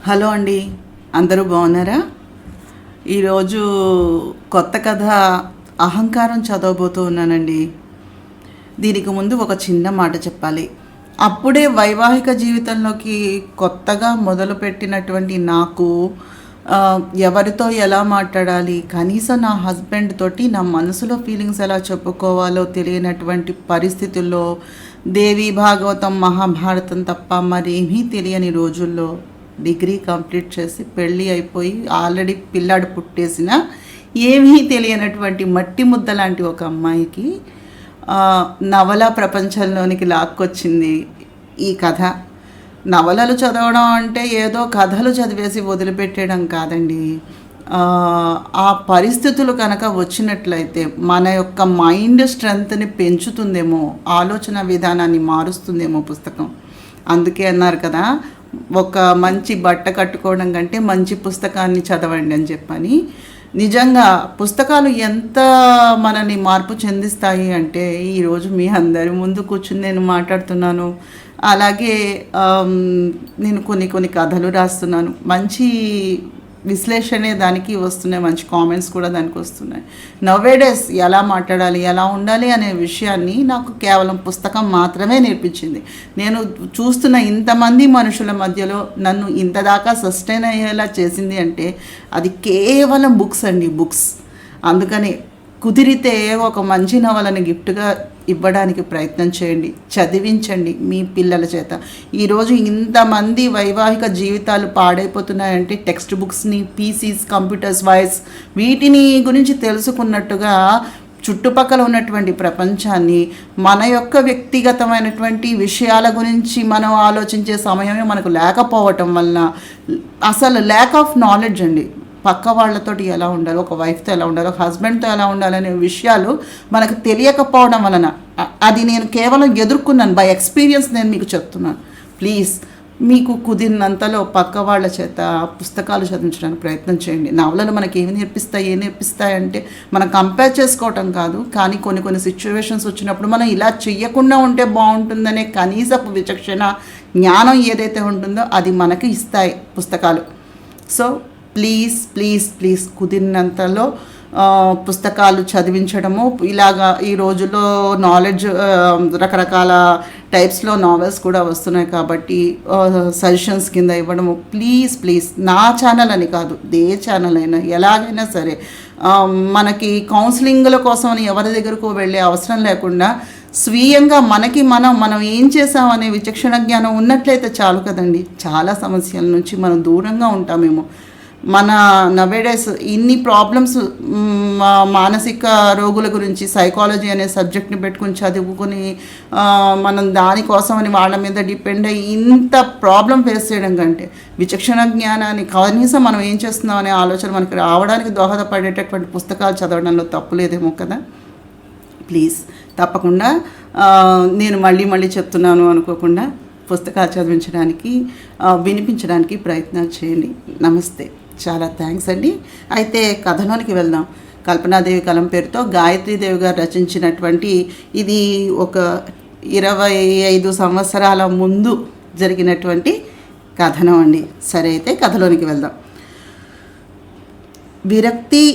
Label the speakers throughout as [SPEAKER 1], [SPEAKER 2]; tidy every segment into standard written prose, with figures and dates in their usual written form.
[SPEAKER 1] Hello అండి, అందరూ బాగున్నారా? ఈరోజు కొత్త కథ అహంకారం చదవబోతూ ఉన్నానండి. దీనికి ముందు ఒక చిన్న మాట చెప్పాలి. అప్పుడే వైవాహిక జీవితంలోకి కొత్తగా మొదలుపెట్టినటువంటి నాకు ఎవరితో ఎలా మాట్లాడాలి, కనీసం నా హస్బెండ్ తోటి నా మనసులో ఫీలింగ్స్ ఎలా చెప్పుకోవాలో తెలియనటువంటి పరిస్థితుల్లో దేవి భాగవతం మహాభారతం తప్ప మరేమీ తెలియని రోజుల్లో డిగ్రీ కంప్లీట్ చేసి పెళ్ళి అయిపోయి ఆల్రెడీ పిల్లాడు పుట్టేసిన ఏమీ తెలియనటువంటి మట్టి ముద్ద లాంటి ఒక అమ్మాయికి నవల ప్రపంచంలోనికి లాక్కొచ్చింది ఈ కథ. నవలలు చదవడం అంటే ఏదో కథలు చదివేసి వదిలిపెట్టేయడం కాదండి. ఆ పరిస్థితులు కనుక వచ్చినట్లయితే మన యొక్క మైండ్ స్ట్రెంగ్త్ని పెంచుతుందేమో, ఆలోచన విధానాన్ని మారుస్తుందేమో పుస్తకం. అందుకే అన్నారు కదా, ఒక మంచి బట్ట కట్టుకోవడం కంటే మంచి పుస్తకాన్ని చదవండి అని చెప్పని. నిజంగా పుస్తకాలు ఎంత మనని మార్పు చెందిస్తాయి అంటే, ఈరోజు మీ అందరి ముందు కూర్చుని నేను మాట్లాడుతున్నాను. అలాగే నేను కొన్ని కథలు రాస్తున్నాను. మంచి విశ్లేషణే దానికి వస్తున్నాయి, మంచి కామెంట్స్ కూడా దానికి వస్తున్నాయి. నవేడేస్ ఎలా మాట్లాడాలి, ఎలా ఉండాలి అనే విషయాన్ని నాకు కేవలం పుస్తకం మాత్రమే నేర్పించింది. నేను చూస్తున్న ఇంతమంది మనుషుల మధ్యలో నన్ను ఇంతదాకా సస్టైన్ అయ్యేలా చేసింది అంటే అది కేవలం బుక్స్ అండి, బుక్స్. అందుకని కుదిరితే ఒక మంచి నవలని గిఫ్ట్గా ఇవ్వడానికి ప్రయత్నం చేయండి, చదివించండి మీ పిల్లల చేత. ఈరోజు ఇంతమంది వైవాహిక జీవితాలు పాడైపోతున్నాయంటే టెక్స్ట్ బుక్స్ని, పీసీస్, కంప్యూటర్స్, వాయిస్ వీటిని గురించి తెలుసుకున్నట్టుగా చుట్టుపక్కల ఉన్నటువంటి ప్రపంచాన్ని, మన యొక్క వ్యక్తిగతమైనటువంటి విషయాల గురించి మనం ఆలోచించే సమయమే మనకు లేకపోవటం వలన, అసలు ల్యాక్ ఆఫ్ నాలెడ్జ్ అండి. పక్క వాళ్ళతోటి ఎలా ఉండాలి, ఒక వైఫ్తో ఎలా ఉండాలి, ఒక హస్బెండ్తో ఎలా ఉండాలనే విషయాలు మనకు తెలియకపోవడం వలన, అది నేను కేవలం ఎదుర్కొన్నాను, బై ఎక్స్పీరియన్స్ నేను మీకు చెప్తున్నాను. ప్లీజ్ మీకు కుదిరినంతలో పక్క వాళ్ళ చేత పుస్తకాలు చదివించడానికి ప్రయత్నం చేయండి. నవలలు మనకి ఏం నేర్పిస్తాయి అంటే మనం కంపేర్ చేసుకోవటం కాదు, కానీ కొన్ని సిచ్యువేషన్స్ వచ్చినప్పుడు మనం ఇలా చెయ్యకుండా ఉంటే బాగుంటుందనే కనీసపు విచక్షణ, జ్ఞానం ఏదైతే ఉంటుందో అది మనకి ఇస్తాయి పుస్తకాలు. సో ప్లీజ్ ప్లీజ్ ప్లీజ్ కుదిరినంతలో పుస్తకాలు చదివించడము. ఇలాగా ఈ రోజుల్లో నాలెడ్జ్ రకరకాల టైప్స్లో నావెల్స్ కూడా వస్తున్నాయి కాబట్టి సజెషన్స్ కింద ఇవ్వడము. ప్లీజ్ ప్లీజ్ నా ఛానల్ అని కాదు, ఏ ఛానల్ అయినా ఎలాగైనా సరే మనకి కౌన్సిలింగ్ల కోసం అని ఎవరి దగ్గరకు వెళ్ళే అవసరం లేకుండా స్వీయంగా మనం ఏం చేసామనే విచక్షణ జ్ఞానం ఉన్నట్లయితే చాలు కదండి. చాలా సమస్యల నుంచి మనం దూరంగా ఉంటామేమో. మన నవేడేస్ ఇన్ని ప్రాబ్లమ్స్, మానసిక రోగుల గురించి సైకాలజీ అనే సబ్జెక్ట్ని పెట్టుకుని చదువుకుని మనం దానికోసమని వాళ్ళ మీద డిపెండ్ అయ్యి ఇంత ప్రాబ్లం ఫేస్ చేయడం కంటే విచక్షణ జ్ఞానాన్ని కనీసం మనం ఏం చేస్తున్నాం అనే ఆలోచన మనకి రావడానికి దోహదపడేటటువంటి పుస్తకాలు చదవడంలో తప్పు లేదేమో కదా. ప్లీజ్ తప్పకుండా నేను మళ్ళీ చెప్తున్నాను అనుకోకుండా పుస్తకాలు చదివించడానికి, వినిపించడానికి ప్రయత్నాలు చేయండి. నమస్తే, చాలా థ్యాంక్స్ అండి. అయితే కథలోనికి వెళ్దాం. కల్పనాదేవి కలం పేరుతో గాయత్రీదేవి గారు రచించినటువంటి ఇది ఒక 25 సంవత్సరాల ముందు జరిగినటువంటి కథనం అండి. సరే, అయితే కథలోనికి వెళ్దాం. విరక్తి,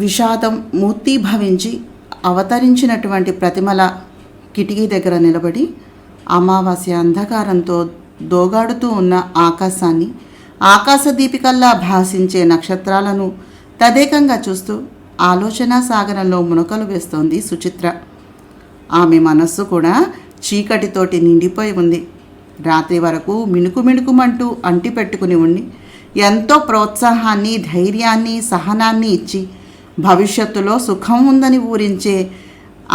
[SPEAKER 1] విషాదం మూర్తీభవించి అవతరించినటువంటి ప్రతిమల కిటికీ దగ్గర నిలబడి అమావాస్య అంధకారంతో దోగాడుతూ ఉన్న ఆకాశాన్ని, ఆకాశదీపికల్లా భాసించే నక్షత్రాలను తదేకంగా చూస్తూ ఆలోచనా సాగరంలో మునకలు వేస్తోంది సుచిత్ర. ఆమె మనస్సు కూడా చీకటితోటి నిండిపోయి ఉంది. రాత్రి వరకు మిణుకుమంటూ అంటిపెట్టుకుని ఉండి ఎంతో ప్రోత్సాహాన్ని, ధైర్యాన్ని, సహనాన్ని ఇచ్చి భవిష్యత్తులో సుఖం ఉందని ఊరించే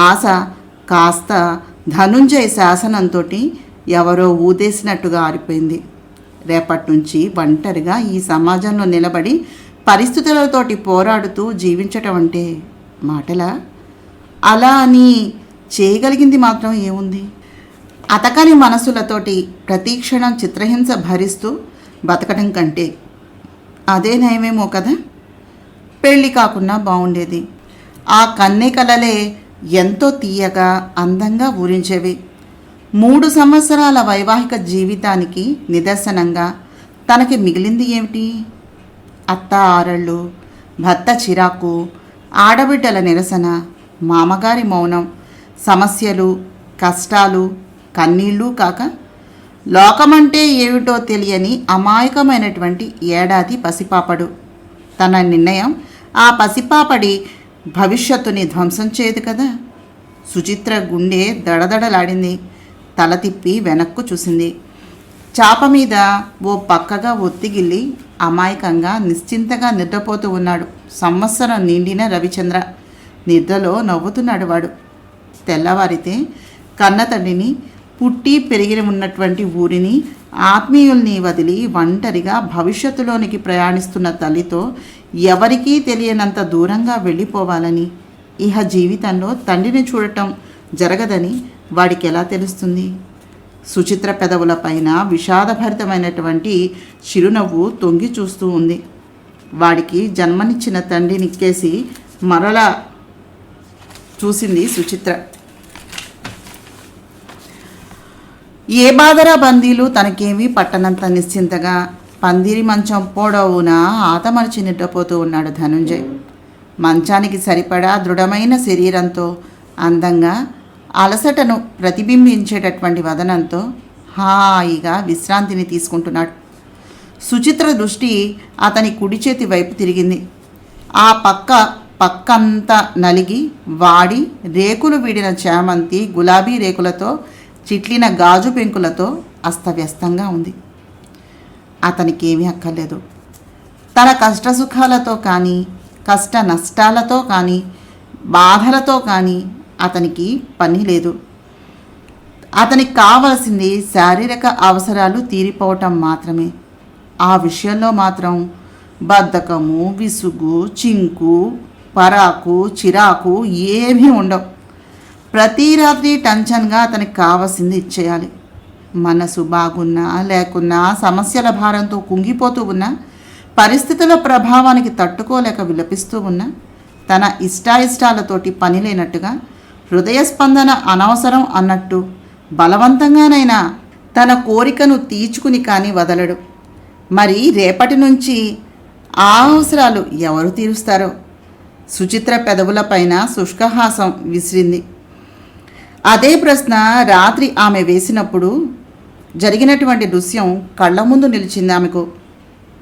[SPEAKER 1] ఆశ కాస్త ధనుంజయ శాసనంతో ఎవరో ఊదేసినట్టుగా ఆరిపోయింది. రేపటి నుంచి ఒంటరిగా ఈ సమాజంలో నిలబడి పరిస్థితులతోటి పోరాడుతూ జీవించటం అంటే మాటలా? అలా అని చేయగలిగింది మాత్రం ఏముంది? అతకని మనసులతోటి ప్రతీక్షణం చిత్రహింస భరిస్తూ బతకడం కంటే అదే నయమేమో కదా. పెళ్ళి కాకుండా బాగుండేది. ఆ కన్నె కలలే ఎంతో తీయగా, అందంగా ఊరించేవి. 3 సంవత్సరాల వైవాహిక జీవితానికి నిదర్శనంగా తనకి మిగిలింది ఏమిటి? అత్త ఆరళ్ళు, భర్త చిరాకు, ఆడబిడ్డల నిరసన, మామగారి మౌనం, సమస్యలు, కష్టాలు, కన్నీళ్ళు కాక లోకమంటే ఏమిటో తెలియని అమాయకమైనటువంటి ఏడాది పసిపాపడు. తన నిర్ణయం ఆ పసిపాపడి భవిష్యత్తుని ధ్వంసం చేయదు కదా. సుచిత్ర గుండె దడదడలాడింది. తల తిప్పి వెనక్కు చూసింది. చాప మీద ఓ పక్కగా ఒత్తిగిల్లి అమాయకంగా నిశ్చింతగా నిద్రపోతూ ఉన్నాడు సంవత్సరం నిండిన రవిచంద్ర. నిద్రలో నవ్వుతున్నాడు వాడు. తెల్లవారితే కన్నతండ్రిని, పుట్టి పెరిగి ఉన్నటువంటి ఊరిని, ఆత్మీయుల్ని వదిలి ఒంటరిగా భవిష్యత్తులోనికి ప్రయాణిస్తున్న తల్లితో ఎవరికీ తెలియనంత దూరంగా వెళ్ళిపోవాలని, ఇహ జీవితంలో తండ్రిని చూడటం జరగదని వాడికి ఎలా తెలుస్తుంది? సుచిత్ర పెదవుల పైన విషాదభరితమైనటువంటి చిరునవ్వు తొంగి చూస్తూ ఉంది. వాడికి జన్మనిచ్చిన తండ్రిని కేసి మరలా చూసింది సుచిత్ర. ఏ బాదరా బందీలు తనకేమీ పట్టనంత నిశ్చింతగా పందిరి మంచం పొడవునా ఆతమరిచి నిద్రపోతూ ఉన్నాడు ధనుంజయ్. మంచానికి సరిపడా దృఢమైన శరీరంతో, అందంగా అలసటను ప్రతిబింబించేటటువంటి వదనంతో హాయిగా విశ్రాంతిని తీసుకుంటున్నాడు. సుచిత్ర దృష్టి అతని కుడి చేతి వైపు తిరిగింది. ఆ పక్కంతా నలిగి వాడి రేకులు వీడిన చామంతి గులాబీ రేకులతో, చిట్లిన గాజు పెంకులతో అస్తవ్యస్తంగా ఉంది. అతనికి ఏమీ అక్కర్లేదు. తన కష్టసుఖాలతో కానీ, కష్ట నష్టాలతో కానీ, బాధలతో కానీ అతనికి పని లేదు. అతనికి కావలసింది శారీరక అవసరాలు తీరిపోవటం మాత్రమే. ఆ విషయంలో మాత్రం బద్ధకము, విసుగు, చింకు, పరాకు, చిరాకు ఏమీ ఉండవు. ప్రతి రాత్రి టెన్షన్గా అతనికి కావాల్సింది ఇచ్చేయాలి. మనసు బాగున్నా లేకున్నా, సమస్యల భారంతో కుంగిపోతూ ఉన్నా, పరిస్థితుల ప్రభావానికి తట్టుకోలేక విలపిస్తూ ఉన్నా, తన ఇష్టాయిష్టాలతోటి పని లేనట్టుగా, హృదయ స్పందన అనవసరం అన్నట్టు బలవంతంగానైనా తన కోరికను తీర్చుకుని కానీ వదలడు. మరి రేపటి నుంచి ఆ అవసరాలు ఎవరు తీరుస్తారో? సుచిత్ర పెదవులపైన శుష్కహాసం విసిరింది. అదే ప్రశ్న రాత్రి ఆమె వేసినప్పుడు జరిగినటువంటి దృశ్యం కళ్ళ ముందు నిలిచింది ఆమెకు.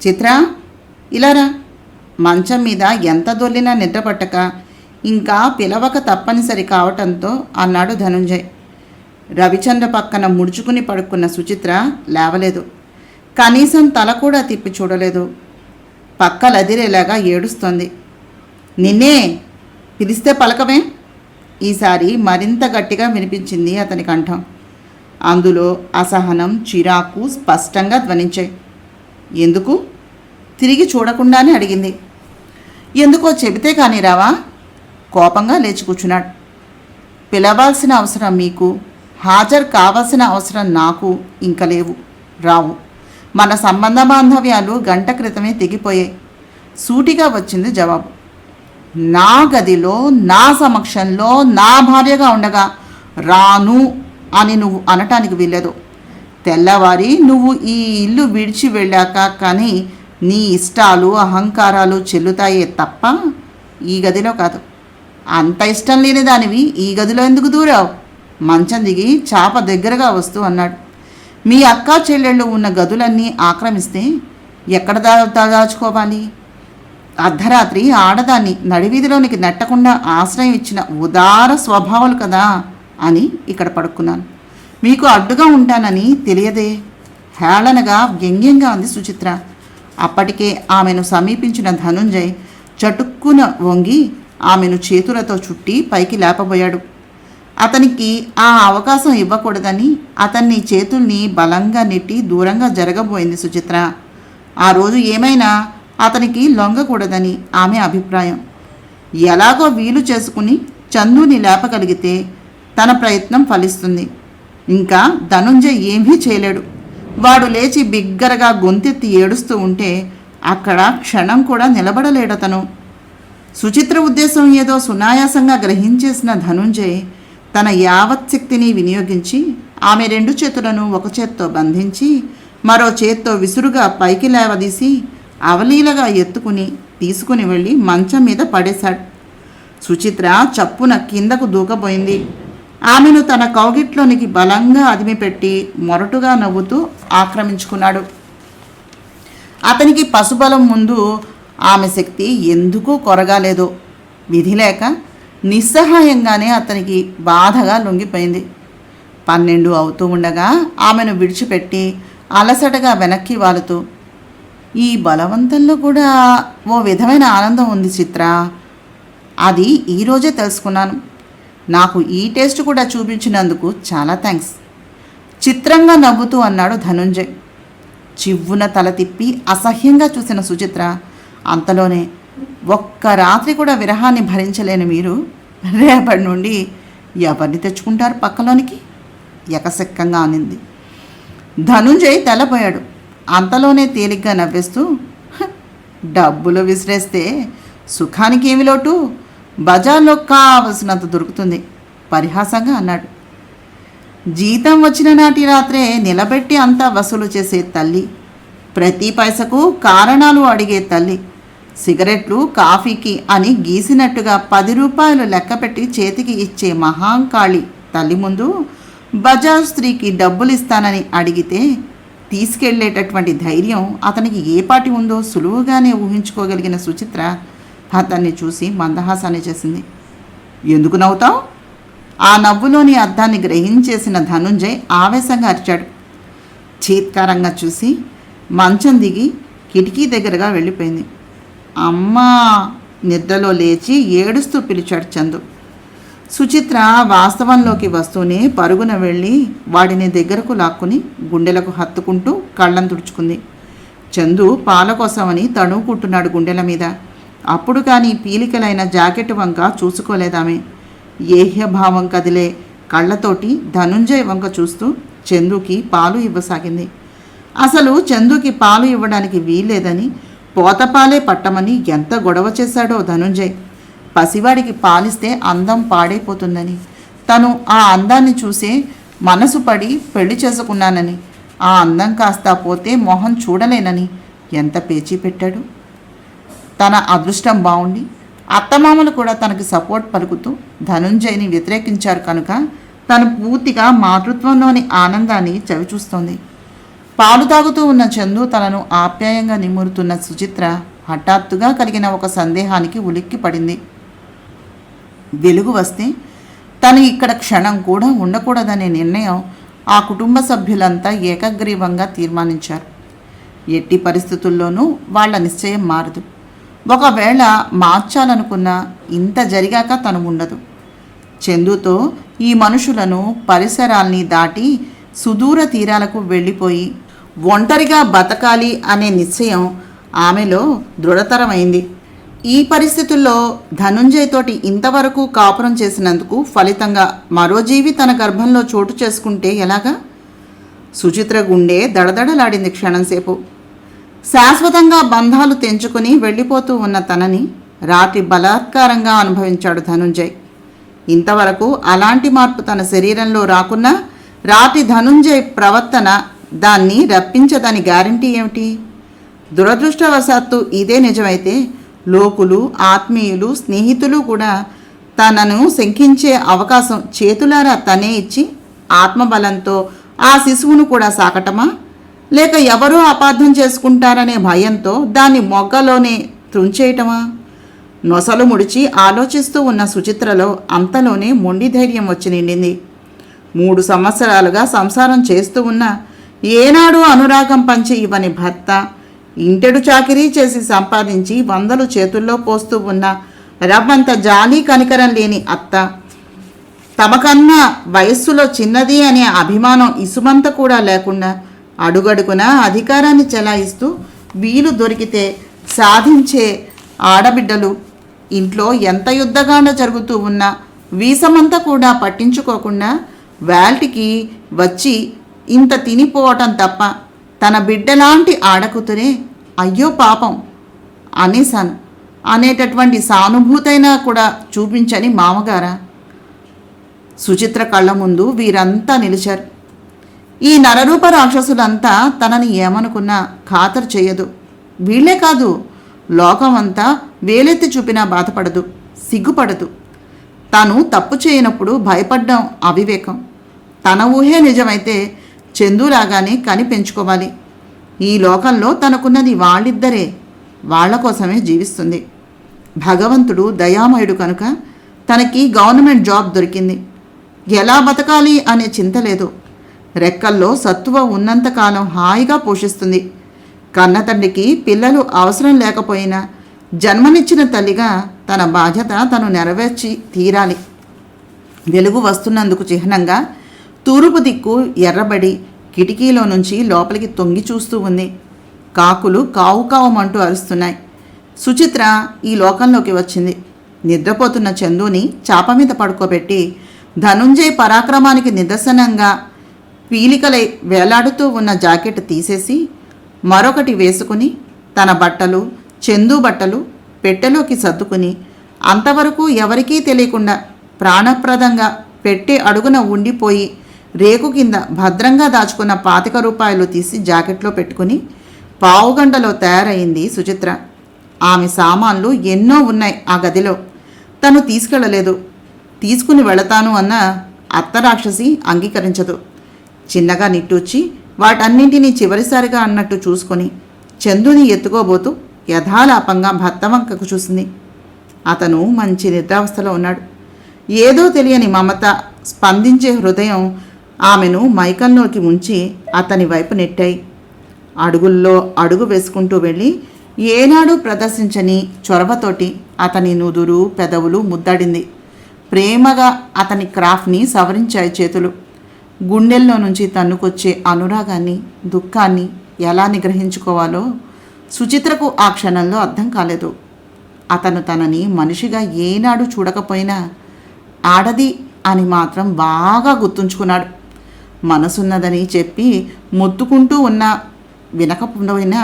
[SPEAKER 1] చిత్ర, ఇలారా. మంచం మీద ఎంత దొల్లినా నిద్రపట్టక, ఇంకా పిలవక తప్పనిసరి కావటంతో అన్నాడు ధనుంజయ్. రవిచంద్ర పక్కన ముడుచుకుని పడుకున్న సుచిత్ర లేవలేదు. కనీసం తల కూడా తిప్పి చూడలేదు. పక్కలదిరేలాగా ఏడుస్తోంది. నిన్నే పిలిస్తే పలకమే? ఈసారి మరింత గట్టిగా వినిపించింది అతని కంఠం. అందులో అసహనం, చిరాకు స్పష్టంగా ధ్వనించాయి. ఎందుకు? తిరిగి చూడకుండానే అడిగింది. ఎందుకో చెబితే కానీ రావా? కోపంగా లేచి కూర్చున్నాడు. పిలవాల్సిన అవసరం మీకు, హాజరు కావాల్సిన అవసరం నాకు ఇంక లేవు, రావు. మన సంబంధ బాంధవ్యాలు గంట క్రితమే తెగిపోయాయి. సూటిగా వచ్చింది జవాబు. నా గదిలో, నా సమక్షంలో, నా భార్యగా ఉండగా రాను అని నువ్వు అనటానికి వీల్లేదు. తెల్లవారి నువ్వు ఈ ఇల్లు విడిచి వెళ్ళాక కానీ నీ ఇష్టాలు, అహంకారాలు చెల్లుతాయే తప్ప ఈ గదిలో కాదు. అంత ఇష్టం లేని దానివి ఈ గదిలో ఎందుకు దూరావు? మంచం దిగి చాప దగ్గరగా వస్తూ అన్నాడు. మీ అక్క చెల్లెళ్ళు ఉన్న గదులన్నీ ఆక్రమిస్తే ఎక్కడ దాచుకోవాలి? అర్ధరాత్రి ఆడదాన్ని నడివీధిలోనికి నెట్టకుండా ఆశ్రయం ఇచ్చిన ఉదార స్వభావాలు కదా అని ఇక్కడ పడుకున్నాను. మీకు అడ్డుగా ఉంటానని తెలియదే. హేళనగా వ్యంగ్యంగా ఉంది సుచిత్ర. అప్పటికే ఆమెను సమీపించిన ధనుంజయ్ చటుక్కున వంగి ఆమెను చేతులతో చుట్టి పైకి లేపబోయాడు. అతనికి ఆ అవకాశం ఇవ్వకూడదని అతన్ని చేతుల్ని బలంగా నెట్టి దూరంగా జరగబోయింది సుచిత్ర. ఆ రోజు ఏమైనా అతనికి లొంగకూడదని ఆమె అభిప్రాయం. ఎలాగో వీలు చేసుకుని చందుని లేపగలిగితే తన ప్రయత్నం ఫలిస్తుంది. ఇంకా ధనుంజయ్ ఏమీ చేయలేడు. వాడు లేచి బిగ్గరగా గొంతెత్తి ఏడుస్తూ ఉంటే అక్కడ క్షణం కూడా నిలబడలేడతను. సుచిత్ర ఉద్దేశం ఏదో సునాయాసంగా గ్రహించేసిన ధనుంజయ్ తన యావత్ శక్తిని వినియోగించి ఆమె రెండు చేతులను ఒక చేత్తో బంధించి మరో చేత్తో విసురుగా పైకి లేవదీసి అవలీలగా తీసుకుని వెళ్ళి మంచం మీద పడేశాడు. సుచిత్ర చప్పున కిందకు దూకపోయింది. ఆమెను తన కౌగిట్లోనికి బలంగా అదిమిపెట్టి మొరటుగా నవ్వుతూ ఆక్రమించుకున్నాడు. అతనికి పశుబలం ముందు ఆమె శక్తి ఎందుకూ కొరగాలేదో విధి లేక నిస్సహాయంగానే అతనికి బాధగా లొంగిపోయింది. 12 అవుతూ ఉండగా ఆమెను విడిచిపెట్టి అలసటగా వెనక్కి వాలుతూ, ఈ బలవంతంలో కూడా ఓ విధమైన ఆనందం ఉంది చిత్ర. అది ఈరోజే తెలుసుకున్నాను. నాకు ఈ టేస్ట్ కూడా చూపించినందుకు చాలా థ్యాంక్స్. చిత్రంగా నవ్వుతూ అన్నాడు ధనుంజయ్. చివ్వున తల తిప్పి అసహ్యంగా చూసిన సుచిత్ర అంతలోనే, ఒక్క రాత్రి కూడా విరహాన్ని భరించలేని మీరు రేపటి నుండి ఎవరిని తెచ్చుకుంటారు పక్కలోనికి? ఎకసెక్కంగా అనింది. ధనుంజయ్ తెల్లబోయాడు. అంతలోనే తేలిగ్గా నవ్వేస్తూ, డబ్బులు విసిరేస్తే సుఖానికి ఏమి లోటు, బజార్లో కావలసినంత దొరుకుతుంది పరిహాసంగా అన్నాడు. జీతం వచ్చిన నాటి రాత్రే నిలబెట్టి అంతా వసూలు చేసే తల్లి, ప్రతి పైసకు కారణాలు అడిగే తల్లి, సిగరెట్లు కాఫీకి అని గీసినట్టుగా 10 రూపాయలు లెక్కపెట్టి చేతికి ఇచ్చే మహాంకాళి తల్లి ముందు బజాజ్ స్త్రీకి డబ్బులు ఇస్తానని అడిగితే తీసుకెళ్లేటటువంటి ధైర్యం అతనికి ఏ పాటి ఉందో సులువుగానే ఊహించుకోగలిగిన సుచిత్ర అతన్ని చూసి మందహాసాన్ని చేసింది. ఎందుకు నవ్వుతావు? ఆ నవ్వులోని అర్థాన్ని గ్రహించేసిన ధనుంజయ్ ఆవేశంగా అరిచాడు. చీత్కారంగా చూసి మంచం దిగి కిటికీ దగ్గరగా వెళ్ళిపోయింది. అమ్మా! నిద్రలో లేచి ఏడుస్తూ పిలిచాడు చందు. సుచిత్ర వాస్తవంలోకి వస్తూనే పరుగున వెళ్ళి వాడిని దగ్గరకు లాక్కుని గుండెలకు హత్తుకుంటూ కళ్ళం తుడుచుకుంది. చందు పాల కోసమని తణుకుంటున్నాడు గుండెల మీద. అప్పుడు కానీ పీలికలైన జాకెట్ వంక చూసుకోలేదామె. ఏహ్యభావం కదిలే కళ్ళతోటి ధనుంజయ్ వంక చూస్తూ చందుకి పాలు ఇవ్వసాగింది. అసలు చందుకి పాలు ఇవ్వడానికి వీల్లేదని పోతపాలే పట్టమని ఎంత గొడవ చేశాడో ధనుంజయ్. పసివాడికి పాలిస్తే అందం పాడైపోతుందని, తను ఆ అందాన్ని చూసే మనసు పడి పెళ్లి చేసుకున్నానని, ఆ అందం కాస్తా పోతే మొహం చూడలేనని ఎంత పేచీ పెట్టాడు. తన అదృష్టం బాగుండి అత్తమామలు కూడా తనకి సపోర్ట్ పలుకుతూ ధనుంజయ్ని వ్యతిరేకించారు కనుక తను పూర్తిగా మాతృత్వంలోని ఆనందాన్ని చవిచూస్తోంది. పాలు తాగుతూ ఉన్న చందు తనను ఆప్యాయంగా నిమురుతున్న సుచిత్ర హఠాత్తుగా కలిగిన ఒక సందేహానికి ఉలిక్కి పడింది. వెలుగు వస్తే తను ఇక్కడ క్షణం కూడా ఉండకూడదనే నిర్ణయం ఆ కుటుంబ సభ్యులంతా ఏకగ్రీవంగా తీర్మానించారు. ఎట్టి పరిస్థితుల్లోనూ వాళ్ల నిశ్చయం మారదు. ఒకవేళ మార్చాలనుకున్నా ఇంత జరిగాక తను ఉండదు. చందుతో ఈ మనుషులను పరిసరాల్ని దాటి సుదూర తీరాలకు వెళ్ళిపోయి ఒంటరిగా బతకాలి అనే నిశ్చయం ఆమెలో దృఢతరమైంది. ఈ పరిస్థితుల్లో ధనుంజయ్ తోటి ఇంతవరకు కాపురం చేసినందుకు ఫలితంగా మరో జీవి తన గర్భంలో చోటు చేసుకుంటే ఎలాగా? సుచిత్ర గుండె దడదడలాడింది క్షణంసేపు. శాశ్వతంగా బంధాలు తెంచుకుని వెళ్ళిపోతూ ఉన్న తనని రాత్రి బలాత్కారంగా అనుభవించాడు ధనుంజయ్. ఇంతవరకు అలాంటి మార్పు తన శరీరంలో రాకున్నా రాత్రి ధనుంజయ్ ప్రవర్తన దాన్ని రప్పించదని గ్యారంటీ ఏమిటి? దురదృష్టవశాత్తు ఇదే నిజమైతే లోకులు, ఆత్మీయులు, స్నేహితులు కూడా తనను శంకించే అవకాశం చేతులారా తనే ఇచ్చి ఆత్మబలంతో ఆ శిశువును కూడా సాకటమా? లేక ఎవరో అపార్థం చేసుకుంటారనే భయంతో దాన్ని మొగ్గలోనే తుంచేయటమా? నొసలు ముడిచి ఆలోచిస్తూ ఉన్న సుచిత్రలో అంతలోనే మొండి ధైర్యం వచ్చి నిండింది. 3 సంవత్సరాలుగా సంసారం చేస్తూ ఉన్న ఏనాడు అనురాగం పంచి ఇవ్వని భర్త, ఇంటెడు చాకిరీ చేసి సంపాదించి 100 చేతుల్లో పోస్తూ ఉన్న రవ్వంత జాలి కనికరం లేని అత్త, తమకన్నా వయస్సులో చిన్నది అనే అభిమానం ఇసుమంత కూడా లేకుండా అడుగడుగున అధికారాన్ని చెలాయిస్తూ వీలు దొరికితే సాధించే ఆడబిడ్డలు, ఇంట్లో ఎంత యుద్ధగాండ జరుగుతూ ఉన్నా వీసమంతా కూడా పట్టించుకోకుండా వేల్టికి వచ్చి ఇంత తినిపోవటం తప్ప తన బిడ్డలాంటి ఆడకూతురే అయ్యో పాపం అనేశాను అనేటటువంటి సానుభూతైనా కూడా చూపించని మామగారా? సుచిత్ర కళ్ళ ముందు వీరంతా నిలిచారు. ఈ నరరూప రాక్షసులంతా తనని ఏమనుకున్నా ఖాతరు చేయదు. వీళ్లే కాదు, లోకం అంతా వేలెత్తి చూపినా బాధపడదు, సిగ్గుపడదు. తాను తప్పు చేయనప్పుడు భయపడ్డం అవివేకం. తన ఊహే నిజమైతే చందులాగానే కని పెంచుకోవాలి. ఈ లోకంలో తనకున్నది వాళ్ళిద్దరే, వాళ్ల కోసమే జీవిస్తుంది. భగవంతుడు దయామయుడు కనుక తనకి గవర్నమెంట్ జాబ్ దొరికింది. ఎలా బతకాలి అనే చింత లేదు. రెక్కల్లో సత్తువ ఉన్నంతకాలం హాయిగా పోషిస్తుంది. కన్నతండ్రికి పిల్లలు అవసరం లేకపోయినా జన్మనిచ్చిన తల్లిగా తన బాధ్యత తను నెరవేర్చి తీరాలి. వెలుగు వస్తున్నందుకు చిహ్నంగా తూర్పు దిక్కు ఎర్రబడి కిటికీలో నుంచి లోపలికి తొంగి చూస్తూ ఉంది. కాకులు కావు కావుమంటూ అరుస్తున్నాయి. సుచిత్ర ఈ లోకంలోకి వచ్చింది. నిద్రపోతున్న చందుని చాప మీద పడుకోబెట్టి ధనుంజయ్ పరాక్రమానికి నిదర్శనంగా పీలికలై వేలాడుతూ ఉన్న జాకెట్ తీసేసి మరొకటి వేసుకుని తన బట్టలు, చందు బట్టలు పెట్టెలోకి సర్దుకుని అంతవరకు ఎవరికీ తెలియకుండా ప్రాణప్రదంగా పెట్టె అడుగున ఉండిపోయి రేకు కింద భద్రంగా దాచుకున్న 25 రూపాయలు తీసి జాకెట్లో పెట్టుకుని పావుగంటలో తయారైంది సుచిత్ర. ఆమె సామాన్లు ఎన్నో ఉన్నాయి ఆ గదిలో. తను తీసుకెళ్ళలేదు. తీసుకుని వెళతాను అన్న అత్తరాక్షసి అంగీకరించదు. చిన్నగా నిట్టూర్చి వాటన్నింటినీ చివరిసారిగా అన్నట్టు చూసుకొని చందుని ఎత్తుకోబోతూ యథాలాపంగా భర్త వంకకు చూసింది. అతను మంచి నిద్రావస్థలో ఉన్నాడు. ఏదో తెలియని మమత స్పందించే హృదయం ఆమెను మైకంలోకి ముంచి అతని వైపు నెట్టాయి. అడుగుల్లో అడుగు వేసుకుంటూ వెళ్ళి ఏనాడు ప్రదర్శించని చొరవతోటి అతని నుదురు, పెదవులు ముద్దాడింది. ప్రేమగా అతని క్రాఫ్ట్ని సవరించాయి చేతులు. గుండెల్లో నుంచి తన్నుకొచ్చే అనురాగాన్ని, దుఃఖాన్ని ఎలా నిగ్రహించుకోవాలో సుచిత్రకు ఆ క్షణంలో అర్థం కాలేదు. అతను తనని మనిషిగా ఏనాడు చూడకపోయినా ఆడది అని మాత్రం బాగా గుర్తుంచుకున్నాడు. మనసున్నదని చెప్పి మొత్తుకుంటూ ఉన్నా వినకపోయినా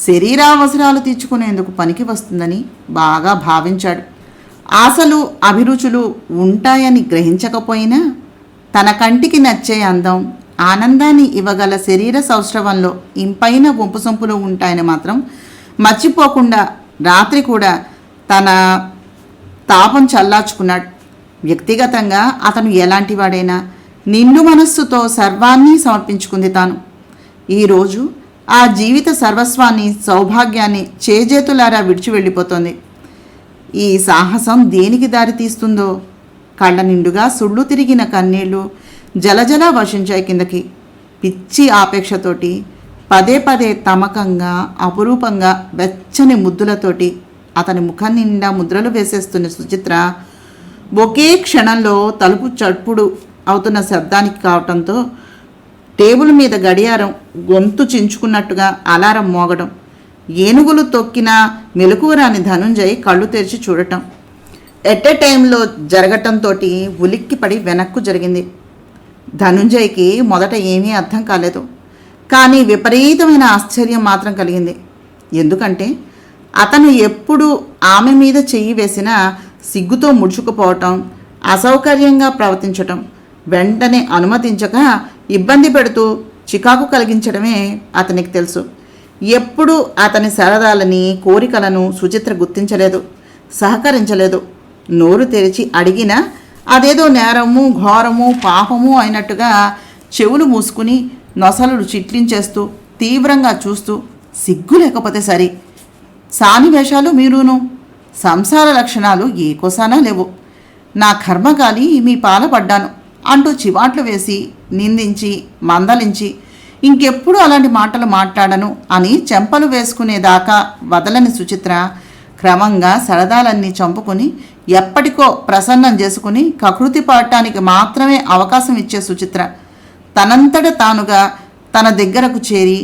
[SPEAKER 1] శరీరావసరాలు తీర్చుకునేందుకు పనికి వస్తుందని బాగా భావించాడు. ఆశలు, అభిరుచులు ఉంటాయని గ్రహించకపోయినా తన కంటికి నచ్చే అందం, ఆనందాన్ని ఇవ్వగల శరీర సౌష్ఠవంలో ఇంపైన వంపుసొంపులు ఉంటాయని మాత్రం మర్చిపోకుండా రాత్రి కూడా తన తాపం చల్లార్చుకున్నాడు. వ్యక్తిగతంగా అతను ఎలాంటి వాడైనా నిండు మనస్సుతో సర్వాన్ని సమర్పించుకుంది తాను. ఈరోజు ఆ జీవిత సర్వస్వాన్ని, సౌభాగ్యాన్ని చేజేతులారా విడిచి వెళ్ళిపోతోంది. ఈ సాహసం దేనికి దారితీస్తుందో కళ్ళ నిండుగా సుళ్ళు తిరిగిన కన్నీళ్లు జలజల వర్షించాయి కిందకి. పిచ్చి ఆపేక్షతోటి పదే పదే తమకంగా, అపురూపంగా వెచ్చని ముద్దులతోటి అతని ముఖం నిండా ముద్రలు వేసేస్తున్న సుచిత్ర ఒకే క్షణంలో తలుపు చప్పుడు అవుతున్న శబ్దానికి కావటంతో టేబుల్ మీద గడియారం గొంతు చించుకున్నట్టుగా అలారం మోగడం, ఏనుగులు తొక్కిన మెలకువరాని ధనుంజయ్ కళ్ళు తెరిచి చూడటం ఎట్ ఎ టైంలో జరగటంతో ఉలిక్కిపడి వెనక్కు జరిగింది. ధనుంజయ్కి మొదట ఏమీ అర్థం కాలేదు. కానీ విపరీతమైన ఆశ్చర్యం మాత్రం కలిగింది. ఎందుకంటే అతను ఎప్పుడు ఆమె మీద చెయ్యి వేసినా సిగ్గుతో ముడుచుకుపోవటం, అసౌకర్యంగా ప్రవర్తించటం, వెంటనే అనుమతించక ఇబ్బంది పెడుతూ చికాకు కలిగించడమే అతనికి తెలుసు. ఎప్పుడు అతని సరదాలని, కోరికలను సుచిత్ర గుర్తించలేదు, సహకరించలేదు. నోరు తెరిచి అడిగినా అదేదో నేరము, ఘోరము, పాపము అయినట్టుగా చెవులు మూసుకుని నొసలు చిట్లించేస్తూ తీవ్రంగా చూస్తూ సిగ్గు లేకపోతే సరి, సానివేషాలు మీరును, సంసార లక్షణాలు ఏ కోసానా లేవు, నా కర్మగాలి మీ పాలపడ్డాను అంటూ చివాట్లు వేసి నిందించి మందలించి ఇంకెప్పుడు అలాంటి మాటలు మాట్లాడను అని చెంపలు వేసుకునేదాకా వదలని సుచిత్ర క్రమంగా సరదాలన్నీ చంపుకుని ఎప్పటికో ప్రసన్నం చేసుకుని కకృతి పడటానికి మాత్రమే అవకాశం ఇచ్చే సుచిత్ర తనంతట తానుగా తన దగ్గరకు చేరి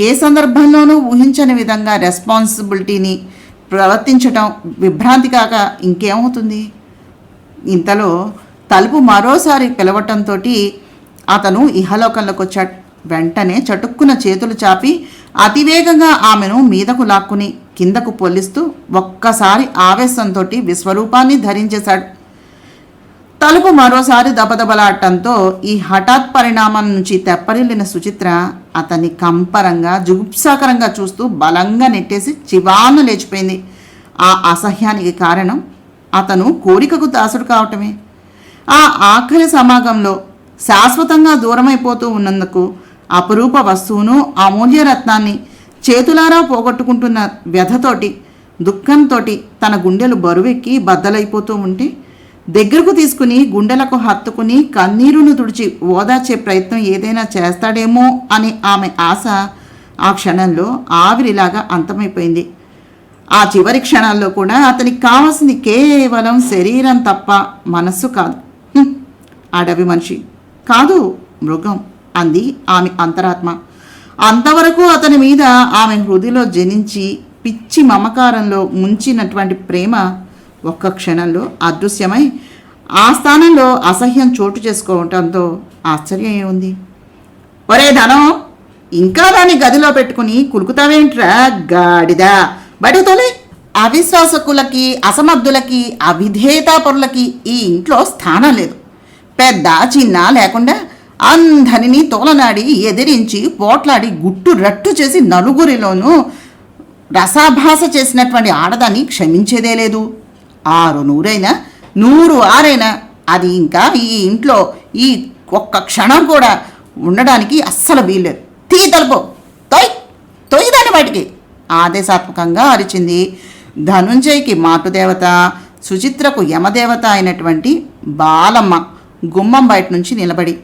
[SPEAKER 1] ఏ సందర్భంలోనూ ఊహించని విధంగా రెస్పాన్సిబిలిటీని ప్రవర్తించటం విభ్రాంతి కాక ఇంకేమవుతుంది. ఇంతలో తలుపు మరోసారి పిలవటంతో అతను ఇహలోకంలోకి వచ్చాడు. వెంటనే చటుక్కున చేతులు చాపి అతివేగంగా ఆమెను మీదకు లాక్కుని కిందకు పొల్లిస్తూ ఒక్కసారి ఆవేశంతో విశ్వరూపాన్ని ధరించేశాడు. తలుపు మరోసారి దబదబలాడటంతో ఈ హఠాత్ పరిణామం నుంచి తెప్పరిల్లిన సుచిత్ర అతన్ని కంపరంగా జుగుప్సాకరంగా చూస్తూ బలంగా నెట్టేసి చివాను లేచిపోయింది. ఆ అసహ్యానికి కారణం అతను కోరికకు దాసుడు కావటమే. ఆ ఆఖరి సమాగంలో శాశ్వతంగా దూరమైపోతూ ఉన్నందుకు అపురూప వస్తువును, అమూల్యరత్నాన్ని చేతులారా పోగొట్టుకుంటున్న వ్యధతోటి, దుఃఖంతో తన గుండెలు బరువెక్కి బద్దలైపోతూ ఉంటే దగ్గరకు తీసుకుని గుండెలకు హత్తుకుని కన్నీరును తుడిచి ఓదార్చే ప్రయత్నం ఏదైనా చేస్తాడేమో అనే ఆమె ఆశ ఆ క్షణంలో ఆవిరిలాగా అంతమైపోయింది. ఆ చివరి క్షణాల్లో కూడా అతనికి కావాల్సింది కేవలం శరీరం తప్ప మనస్సు కాదు. అడవి మనిషి కాదు, మృగం అంది ఆమె అంతరాత్మ. అంతవరకు అతని మీద ఆమె హృదయలో జనించి పిచ్చి మమకారంలో ముంచినటువంటి ప్రేమ ఒక్క క్షణంలో అదృశ్యమై ఆ స్థానంలో అసహ్యం చోటు చేసుకోవటంతో ఆశ్చర్యం ఏముంది? ఒరే ధనం, ఇంకా దాన్ని గదిలో పెట్టుకుని కులుకుతావేంట్రా గాడిదా, బయట తోలే. అవిశ్వాసకులకి, అసమర్థులకి, అవిధేయతాపరులకి ఈ ఇంట్లో స్థానం లేదు. పెద్ద చిన్న లేకుండా అందరినీ తోలనాడి ఎదిరించి పోట్లాడి గుట్టు రట్టు చేసి నలుగురిలోనూ రసాభాస చేసినటువంటి ఆడదాన్ని క్షమించేదే లేదు. 600 100 అది ఇంకా ఈ ఇంట్లో ఈ ఒక్క క్షణం కూడా ఉండడానికి అస్సలు వీల్లేదు. తీ తలుపు, తొయ్యి బయటికి ఆదేశాత్మకంగా అరిచింది. ధనుంజయ్కి మాటుదేవత, సుచిత్రకు యమదేవత అయినటువంటి బాలమ్మ గుమ్మం బయట నుంచి నిలబడి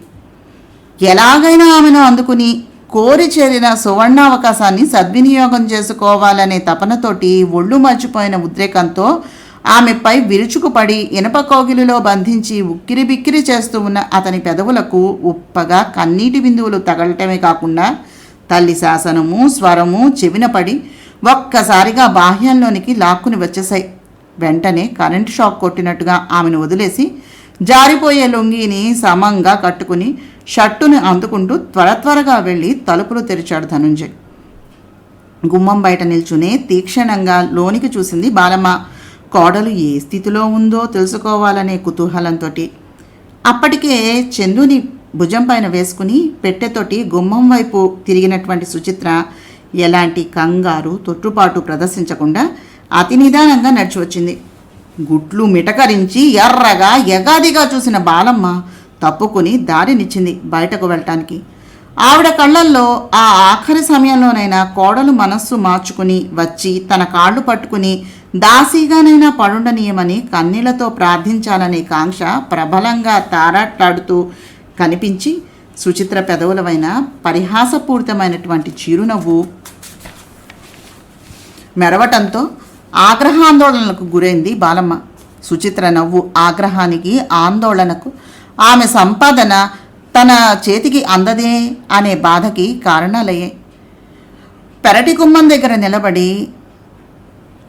[SPEAKER 1] ఎలాగైనా ఆమెను అందుకుని కోరి చేరిన సువర్ణావకాశాన్ని సద్వినియోగం చేసుకోవాలనే తపనతోటి ఒళ్ళు మర్చిపోయిన ఉద్రేకంతో ఆమెపై విరుచుకుపడి ఇనప కోగిలిలో బంధించి ఉక్కిరి బిక్కిరి చేస్తూ ఉన్న అతని పెదవులకు ఉప్పగా కన్నీటి బిందువులు తగలటమే కాకుండా తల్లి శాసనము, స్వరము చెవిన పడి ఒక్కసారిగా బాహ్యంలోనికి లాక్కుని వచ్చేశాయి. వెంటనే కరెంటు షాక్ కొట్టినట్టుగా ఆమెను వదిలేసి జారిపోయే లొంగిని సమంగా కట్టుకుని షర్టుని అందుకుంటూ త్వరగా వెళ్ళి తలుపులు తెరిచాడు ధనుంజయ్. గుమ్మం బయట నిల్చునే తీక్షణంగా లోనికి చూసింది బాలమ్మ. కోడలు ఏ స్థితిలో ఉందో తెలుసుకోవాలనే కుతూహలంతో అప్పటికే చందుని భుజం పైన వేసుకుని పెట్టెతోటి గుమ్మం వైపు తిరిగినటువంటి సుచిత్ర ఎలాంటి కంగారు, తొట్టుపాటు ప్రదర్శించకుండా అతి నిదానంగా నడిచి వచ్చింది. గుట్లు మిటకరించి ఎర్రగా ఎగాదిగా చూసిన బాలమ్మ తప్పుకుని దారినిచ్చింది బయటకు వెళ్ళటానికి. ఆవిడ కళ్ళల్లో ఆ ఆఖరి సమయంలోనైనా కోడలు మనస్సు మార్చుకుని వచ్చి తన కాళ్ళు పట్టుకుని దాసీగానైనా పడుండనీయమని కన్నీళ్లతో ప్రార్థించాలనే కాంక్ష ప్రబలంగా తారాట్లాడుతూ కనిపించి సుచిత్ర పెదవులవైన పరిహాసపూరితమైనటువంటి చిరునవ్వు మెరవటంతో ఆగ్రహాందోళనలకు గురైంది బాలమ్మ. సుచిత్ర నవ్వు ఆగ్రహానికి, ఆందోళనకు, ఆమె సంపాదన తన చేతికి అందదే అనే బాధకి కారణాలయ్యాయి. పెరటి గుమ్మం దగ్గర నిలబడి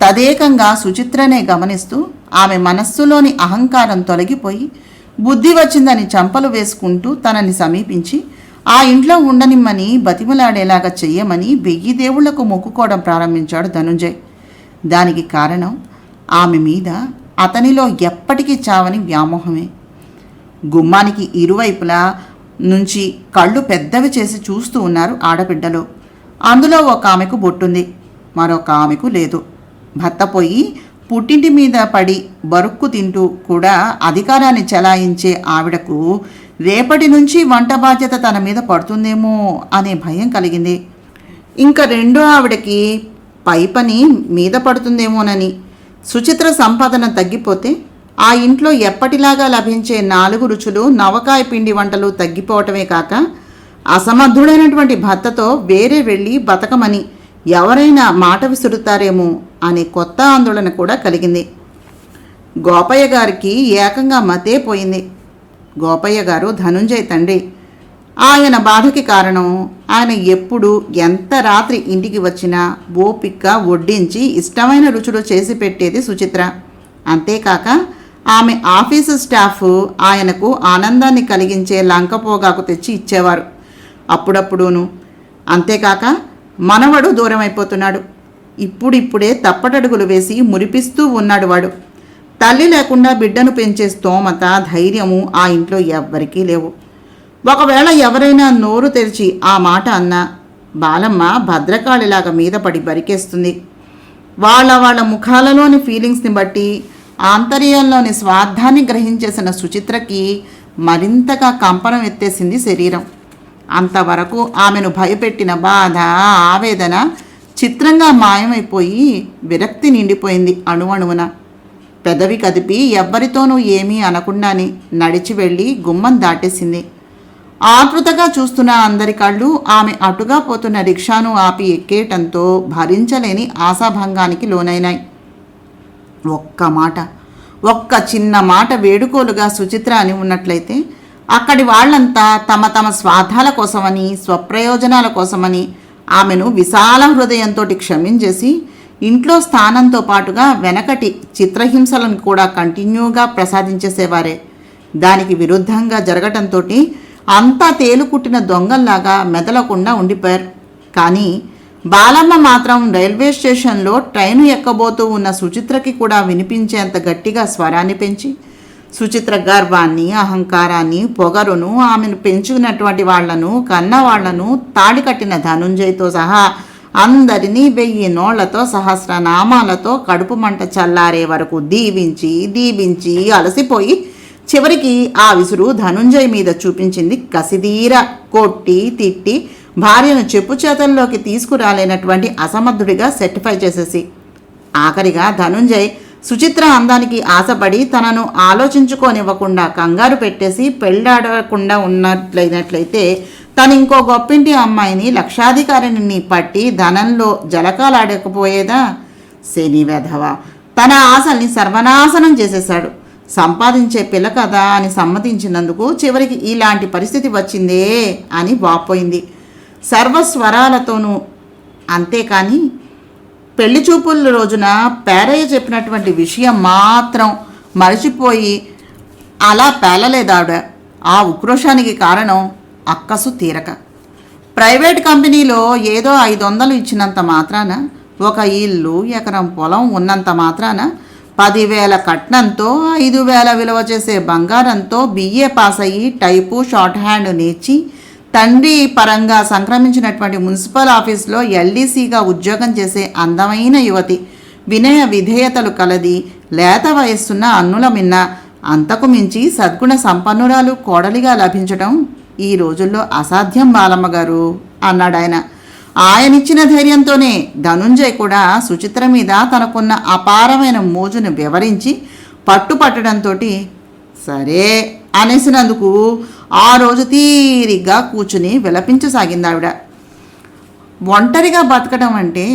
[SPEAKER 1] తదేకంగా సుచిత్రనే గమనిస్తూ ఆమె మనస్సులోని అహంకారం తొలగిపోయి బుద్ధి వచ్చిందని చంపలు వేసుకుంటూ తనని సమీపించి ఆ ఇంట్లో ఉండనిమ్మని బతిమలాడేలాగా చెయ్యమని 1000 దేవుళ్లకు మొక్కుకోవడం ప్రారంభించాడు ధనుంజయ్. దానికి కారణం ఆమె మీద అతనిలో ఎప్పటికీ చావని వ్యామోహమే. గుమ్మానికి ఇరువైపులా నుంచి కళ్ళు పెద్దవి చేసి చూస్తూ ఉన్నారు ఆడబిడ్డలు. అందులో ఒక ఆమెకు బొట్టుంది, మరొక ఆమెకు లేదు. భర్త పోయి పుట్టింటి మీద పడి బరుక్కు తింటూ కూడా అధికారాన్ని చెలాయించే ఆవిడకు రేపటి నుంచి వంట బాధ్యత తన మీద పడుతుందేమో అనే భయం కలిగింది. ఇంకా రెండో ఆవిడకి పై పని మీద పడుతుందేమోనని. సుచిత్ర సంపాదన తగ్గిపోతే ఆ ఇంట్లో ఎప్పటిలాగా లభించే 4 రుచులు, నవకాయ పిండి వంటలు తగ్గిపోవటమే కాక అసమర్థుడైనటువంటి భర్తతో వేరే వెళ్ళి బతకమని ఎవరైనా మాట విసురుతారేమో అనే కొత్త ఆందోళన కూడా కలిగింది. గోపయ్య గారికి ఏకంగా మతే పోయింది. గోపయ్య గారు ధనుంజయ్ తండ్రి. ఆయన బాధకి కారణం ఆయన ఎప్పుడు ఎంత రాత్రి ఇంటికి వచ్చినా ఓపిక వడ్డించి ఇష్టమైన రుచులు చేసి పెట్టేది సుచిత్ర. అంతేకాక ఆమె ఆఫీసు స్టాఫ్ ఆయనకు ఆనందాన్ని కలిగించే లంకపోగాకు తెచ్చి ఇచ్చేవారు అప్పుడప్పుడూను. అంతేకాక మనవడు దూరం అయిపోతున్నాడు. ఇప్పుడిప్పుడే తప్పటడుగులు వేసి మురిపిస్తూ ఉన్నాడు వాడు. తల్లి లేకుండా బిడ్డను పెంచే స్తోమత, ధైర్యము ఆ ఇంట్లో ఎవ్వరికీ లేవు. ఒకవేళ ఎవరైనా నోరు తెరిచి ఆ మాట అన్నా బాలమ్మ భద్రకాళిలాగా మీద పడి బరికేస్తుంది. వాళ్ళ ముఖాలలోని ఫీలింగ్స్ని బట్టి ఆంతర్యంలోని స్వార్థాన్ని గ్రహించేసిన సుచిత్రకి మరింతగా కంపనం ఎత్తేసింది శరీరం. అంతవరకు ఆమెను భయపెట్టిన బాధ, ఆవేదన చిత్రంగా మాయమైపోయి విరక్తి నిండిపోయింది అణువణువున. పెదవి కదిపి ఎవ్వరితోనూ ఏమీ అనకుండానే నడిచి వెళ్ళి గుమ్మం దాటేసింది. ఆతృతగా చూస్తున్న అందరి కళ్ళు ఆమె అటుగా పోతున్న రిక్షాను ఆపి ఎక్కేయటంతో భరించలేని ఆశాభంగానికి లోనైనాయి. ఒక్క చిన్న మాట వేడుకోలుగా సుచిత్ర అని ఉన్నట్లయితే అక్కడి వాళ్ళంతా తమ స్వార్థాల కోసమని, స్వప్రయోజనాల కోసమని ఆమెను విశాల హృదయంతో క్షమించేసి ఇంట్లో స్థానంతో పాటుగా వెనకటి చిత్రహింసలను కూడా కంటిన్యూగా ప్రసాదించేసేవారే. దానికి విరుద్ధంగా జరగటంతో అంతా తేలుకుట్టిన దొంగల్లాగా మెదలకుండా ఉండిపోయారు. కానీ బాలమ్మ మాత్రం రైల్వే స్టేషన్లో ట్రైను ఎక్కబోతూ ఉన్న సుచిత్రకి కూడా వినిపించేంత గట్టిగా స్వరాన్ని పెంచి సుచిత్ర గర్వాన్ని, అహంకారాన్ని, పొగరును, ఆమెను పెంచుకున్నటువంటి వాళ్లను, కన్నవాళ్లను, తాడి కట్టిన ధనుంజయ్తో సహా అందరినీ 1000 నోళ్లతో, సహస్రనామాలతో కడుపు మంట చల్లారే వరకు దీవించి అలసిపోయి చివరికి ఆ విసురు ధనుంజయ్ మీద చూపించింది. కసిదీర కొట్టి తిట్టి భార్యను చెప్పు చేతల్లోకి తీసుకురాలేనటువంటి అసమర్థుడిగా సెటిఫై చేసేసి ఆఖరిగా ధనుంజయ్ సుచిత్ర అందానికి ఆశపడి తనను ఆలోచించుకోనివ్వకుండా కంగారు పెట్టేసి పెళ్ళాడకుండా ఉన్నట్లయితే తను ఇంకో గొప్పింటి అమ్మాయిని, లక్షాధికారిని పట్టి ధనంలో జలకాలాడకపోయేదా? శని వెధవ తన ఆశల్ని సర్వనాశనం చేసేశాడు. సంపాదించే పిల్ల కదా అని సమ్మతించినందుకు చివరికి ఇలాంటి పరిస్థితి వచ్చిందే అని వాపోయింది సర్వస్వరాలతోనూ. అంతేకాని పెళ్లి చూపుల రోజున పేరయ్య చెప్పినటువంటి విషయం మాత్రం మరచిపోయి అలా పేలలేదావిడ. ఆ ఉక్రోషానికి కారణం అక్కసు తీరక. ప్రైవేట్ కంపెనీలో ఏదో 500 ఇచ్చినంత మాత్రాన, ఒక ఇల్లు, ఎకరం పొలం ఉన్నంత మాత్రాన 10,000 కట్నంతో 5,000 విలువ చేసే బంగారంతో BA పాస్ అయ్యి టైపు, షార్ట్ హ్యాండ్ నేర్చి తండ్రి పరంగా సంక్రమించినటువంటి మున్సిపల్ ఆఫీస్లో LDCగా ఉద్యోగం చేసే అందమైన యువతి, వినయ విధేయతలు కలది, లేత వయస్సున్న అన్నుల మిన్న, అంతకు మించి సద్గుణ సంపన్నురాలు కోడలిగా లభించడం ఈ రోజుల్లో అసాధ్యం బాలమ్మ గారు అన్నాడాయన. ఆయనిచ్చిన ధైర్యంతోనే ధనుంజయ్ కూడా సుచిత్ర మీద తనకున్న అపారమైన మోజును వివరించి పట్టుపట్టడంతో సరే అనేసినందుకు ఆ రోజు తీరిగ్గా కూర్చుని విలపించసాగిందావిడ. ఒంటరిగా బతకడం అంటే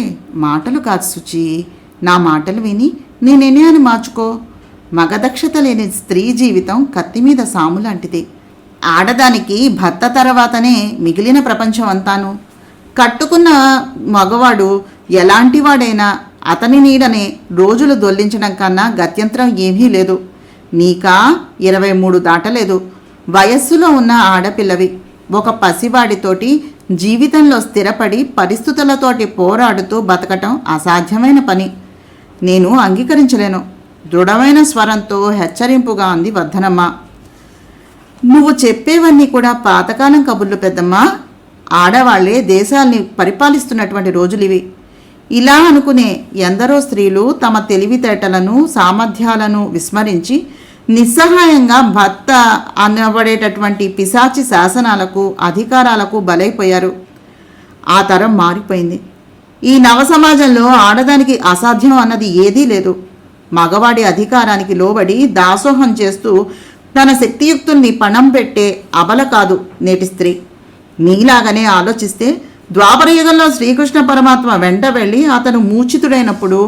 [SPEAKER 1] మాటలు కాదు సుచి. నా మాటలు విని నీ నిర్ణయాన్ని మార్చుకో. మగదక్షత లేని స్త్రీ జీవితం కత్తి మీద సాము లాంటిది. ఆడదానికి భర్త తర్వాతనే మిగిలిన ప్రపంచం అంతాను. కట్టుకున్న మగవాడు ఎలాంటి వాడైనా అతని నీడనే రోజులు దొల్లించడం కన్నా గత్యంతరం ఏమీ లేదు. నీకా 23 దాటలేదు. వయస్సులో ఉన్న ఆడపిల్లవి. ఒక పసివాడితోటి జీవితంలో స్థిరపడి పరిస్థితులతోటి పోరాడుతూ బతకటం అసాధ్యమైన పని. నేను అంగీకరించలేను. దృఢమైన స్వరంతో హెచ్చరింపుగా అంది వర్ధనమ్మ. నువ్వు చెప్పేవన్నీ కూడా పాతకాలం కబుర్లు పెద్దమ్మా. ఆడవాళ్లే దేశాల్ని పరిపాలిస్తున్నటువంటి రోజులివి. ఇలా అనుకునే ఎందరో స్త్రీలు తమ తెలివితేటలను, సామర్థ్యాలను విస్మరించి నిస్సహాయంగా భర్త అనబడేటటువంటి పిశాచి శాసనాలకు, అధికారాలకు బలైపోయారు. ఆ తరం మారిపోయింది. ఈ నవ సమాజంలో ఆడదానికి అసాధ్యం అన్నది ఏదీ లేదు. మగవాడి అధికారానికి లోబడి దాసోహం చేస్తూ తన శక్తియుక్తుల్ని పణం పెట్టే అబల కాదు నేటి స్త్రీ. నీలాగనే ఆలోచిస్తే ద్వాపరయుగంలో శ్రీకృష్ణ పరమాత్మ వెంట వెళ్ళి అతను మూర్ఛితుడైనప్పుడు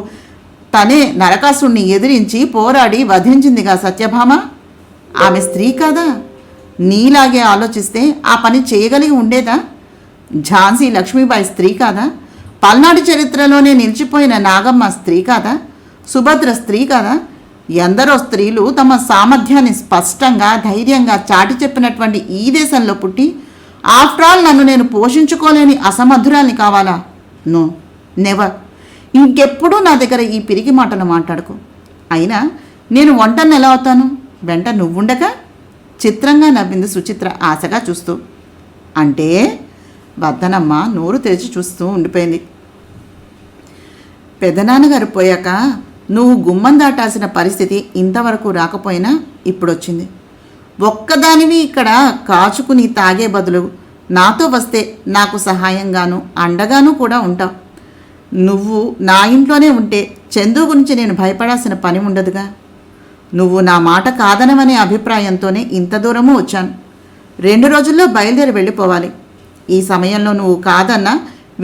[SPEAKER 1] తనే నరకాసుడిని ఎదిరించి పోరాడి వధించిందిగా సత్యభామ. ఆమె స్త్రీ కాదా? నీలాగే ఆలోచిస్తే ఆ పని చేయగలిగి ఉండేదా? ఝాన్సీ లక్ష్మీబాయి స్త్రీ కాదా? పల్నాడు చరిత్రలోనే నిలిచిపోయిన నాగమ్మ స్త్రీ కాదా? సుభద్ర స్త్రీ కాదా? ఎందరో స్త్రీలు తమ సామర్థ్యాన్ని స్పష్టంగా, ధైర్యంగా చాటి చెప్పినటువంటి ఈ దేశంలో పుట్టి ఆఫ్టర్ ఆల్ నన్ను నేను పోషించుకోలేని అసమర్థురాల్ని కావాలా? No, never. ఇంకెప్పుడూ నా దగ్గర ఈ పిరికి మాటలు మాట్లాడుకో. అయినా నేను ఒంటరిని ఎలా అవుతాను, వెంట నువ్వుండగా? చిత్రంగా నవ్వింది సుచిత్ర ఆశగా చూస్తూ. అంటే? వర్ధనమ్మ నోరు తెరిచి చూస్తూ ఉండిపోయింది. పెదనాన్నగారు పోయాక నువ్వు గుమ్మం దాటాల్సిన పరిస్థితి ఇంతవరకు రాకపోయినా ఇప్పుడొచ్చింది. ఒక్కదానివి ఇక్కడ కాచుకుని తాగే బదులు నాతో వస్తే నాకు సహాయంగాను అండగాను కూడా ఉంటావు. నువ్వు నా ఇంట్లోనే ఉంటే చందు గురించి నేను భయపడాల్సిన పని ఉండదుగా. నువ్వు నా మాట కాదనమనే అభిప్రాయంతోనే ఇంత దూరము వచ్చాను. 2 రోజుల్లో బయలుదేరి వెళ్ళిపోవాలి. ఈ సమయంలో నువ్వు కాదన్నా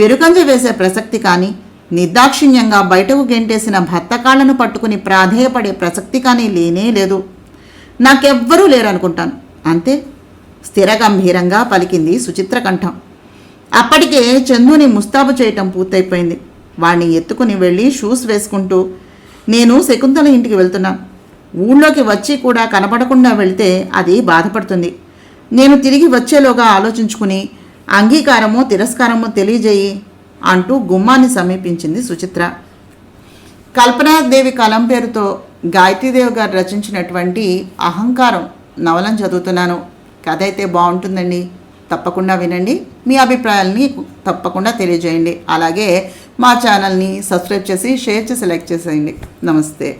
[SPEAKER 1] వెరుకంజ వేసే ప్రసక్తి కానీ, నిర్దాక్షిణ్యంగా బయటకు గెంటేసిన భర్త కాళ్లను పట్టుకుని ప్రాధేయపడే ప్రసక్తి కానీ లేనే లేదు. నాకెవ్వరూ లేరనుకుంటాను అంతే, స్థిర గంభీరంగా పలికింది సుచిత్ర కంఠం. అప్పటికే చందుని ముస్తాబు చేయటం పూర్తయిపోయింది. వాణ్ణి ఎత్తుకుని వెళ్ళి షూస్ వేసుకుంటూ, నేను శకుంతల ఇంటికి వెళ్తున్నాను. ఊళ్ళోకి వచ్చి కూడా కనపడకుండా వెళ్తే అది బాధపడుతుంది. నేను తిరిగి వచ్చేలోగా ఆలోచించుకుని అంగీకారమో తిరస్కారమో తెలియజేయి అంటూ గుమ్మాన్ని సమీపించింది సుచిత్ర. కల్పనాదేవి కలం పేరుతో గాయత్రీదేవి గారు రచించినటువంటి అహంకారం నవలను చదువుతున్నాను. కథ అయితే బాగుంటుందండి, తప్పకుండా వినండి. మీ అభిప్రాయాలని తప్పకుండా తెలియజేయండి. అలాగే మా ఛానల్ని సబ్స్క్రైబ్ చేసి షేర్ చేసి లైక్ చేసేయండి. నమస్తే.